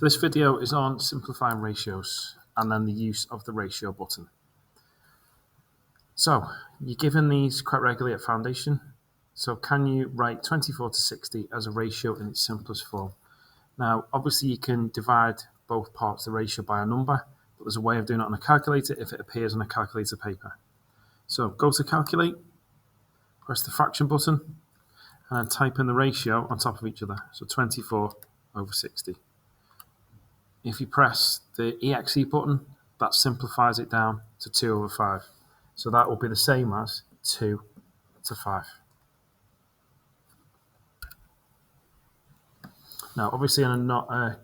So this video is on simplifying ratios and then the use of the ratio button. So you're given these quite regularly at foundation. So can you write 24 to 60 as a ratio in its simplest form? Now, obviously you can divide both parts of the ratio by a number, but there's a way of doing it on a calculator if it appears on a calculator paper. So go to calculate, press the fraction button, and then type in the ratio on top of each other. So 24 over 60. If you press the EXE button, that simplifies it down to 2 over 5. So that will be the same as 2 to 5. Now, obviously, in a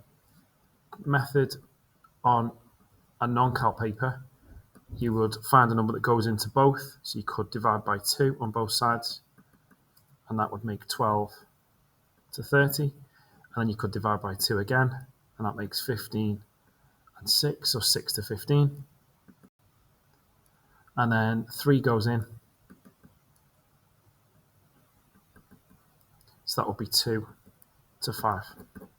method on a non-cal paper, you would find a number that goes into both. So you could divide by 2 on both sides, and that would make 12 to 30. And then you could divide by 2 again, and that makes 15 and 6, so 6 to 15. And then 3 goes in. So that would be 2 to 5.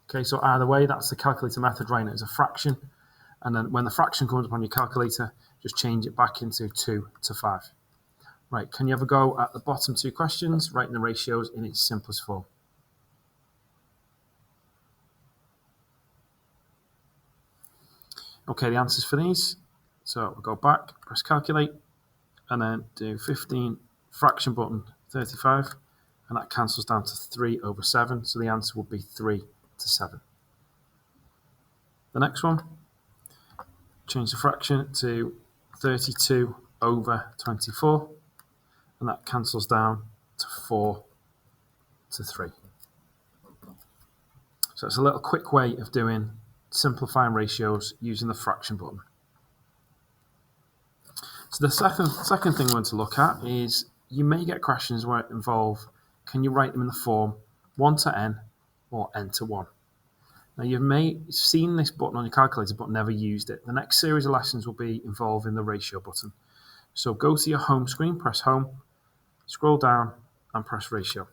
Okay, so either way, that's the calculator method, writing it as a fraction. And then when the fraction comes up on your calculator, just change it back into 2 to 5. Right, can you have a go at the bottom 2 questions, writing the ratios in its simplest form? Okay, the answers for these. So we'll go back, press calculate, and then do 15, fraction button, 35, and that cancels down to 3 over 7. So the answer would be 3 to 7. The next one, change the fraction to 32 over 24, and that cancels down to 4 to 3. So it's a little quick way of doing simplifying ratios using the fraction button. So the second thing we want to look at is you may get questions where it involve, can you write them in the form 1 to n or n to 1? Now you may have seen this button on your calculator but never used it. The next series of lessons will be involving the ratio button. So go to your home screen, press home, scroll down and press ratio.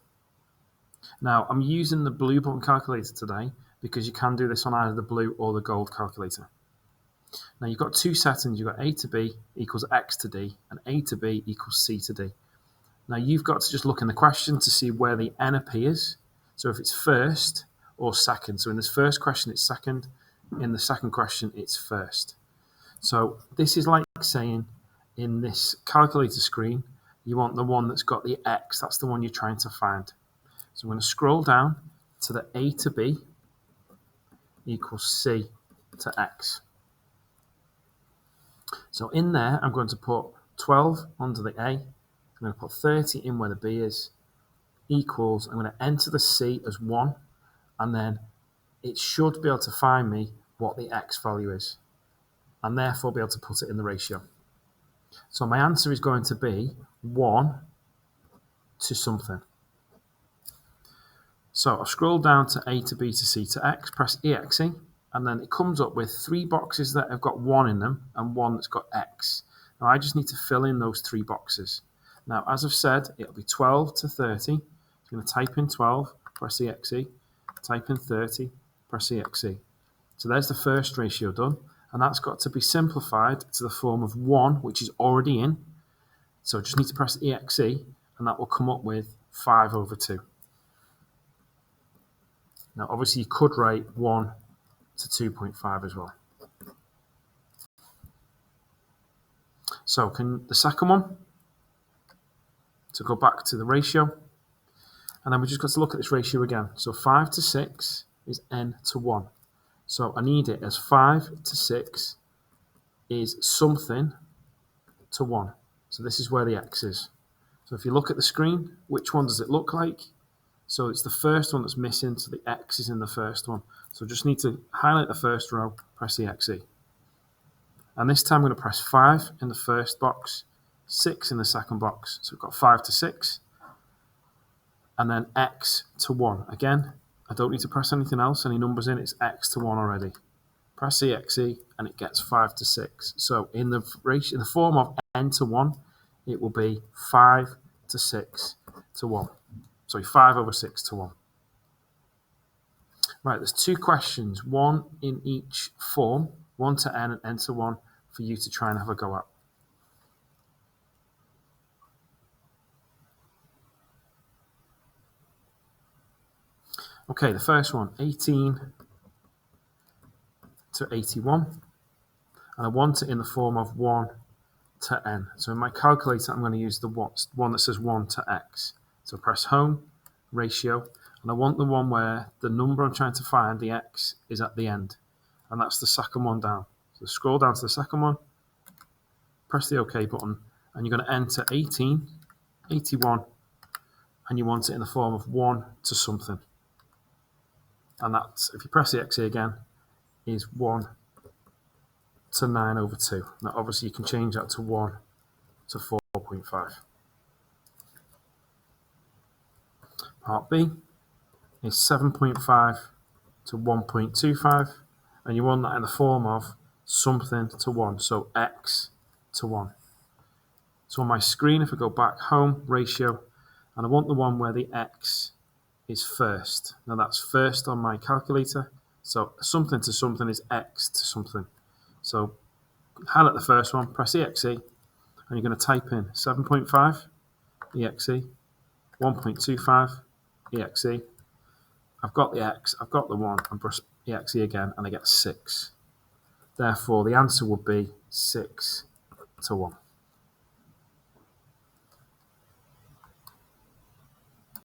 Now I'm using the blue button calculator today because you can do this on either the blue or the gold calculator. Now you've got 2 settings. You've got a to b equals x to d and a to b equals c to d. Now you've got to just look in the question to see where the n appears. So if it's first or second. So in this first question it's second, in the second question it's first. So this is like saying in this calculator screen you want the one that's got the x, that's the one you're trying to find. So I'm going to scroll down to the a to b equals c to x. So in there, I'm going to put 12 under the A. I'm going to put 30 in where the B is, equals, I'm going to enter the C as 1, and then it should be able to find me what the X value is, and therefore be able to put it in the ratio. So my answer is going to be 1 to something. So I'll scroll down to A to B to C to X, press EXE, and then it comes up with 3 boxes that have got 1 in them and 1 that's got X. Now I just need to fill in those 3 boxes. Now, as I've said, it'll be 12 to 30. I'm going to type in 12, press EXE, type in 30, press EXE. So there's the first ratio done, and that's got to be simplified to the form of 1, which is already in. So I just need to press EXE, and that will come up with 5 over 2. Now, obviously, you could write 1 to 2.5 as well. So the second one, to go back to the ratio, and then we just got to look at this ratio again. So 5 to 6 is n to 1. So I need it as 5 to 6 is something to 1. So this is where the x is. So if you look at the screen, which one does it look like? So it's the first one that's missing, so the x is in the first one. So just need to highlight the first row, press the EXE. And this time I'm going to press 5 in the first box, 6 in the second box. So we've got 5 to 6, and then x to 1. Again, I don't need to press anything else, any numbers in, it's x to 1 already. Press the EXE, and it gets 5 to 6. So in the ratio, in the form of n to 1, it will be 5 to 6 to 1. Sorry, 5 over 6 to 1. Right, there's two questions, one in each form, 1 to n and n to 1, for you to try and have a go at. Okay, the first one, 18 to 81, and I want it in the form of 1 to n. So in my calculator, I'm going to use the one that says 1 to x. So press home, ratio, and I want the one where the number I'm trying to find, the x, is at the end. And that's the second one down. So scroll down to the second one, press the OK button, and you're going to enter 18, 81, and you want it in the form of 1 to something. And that's, if you press the X again, is 1 to 9 over 2. Now obviously you can change that to 1 to 4.5. Part B is 7.5 to 1.25, and you want that in the form of something to 1, so x to 1. So on my screen, if I go back, home, ratio, and I want the one where the x is first. Now that's first on my calculator, so something to something is x to something. So highlight the first one, press EXE, and you're going to type in 7.5, EXE, 1.25, EXE. I've got the X, I've got the 1, and press EXE again, and I get 6. Therefore, the answer would be 6 to 1.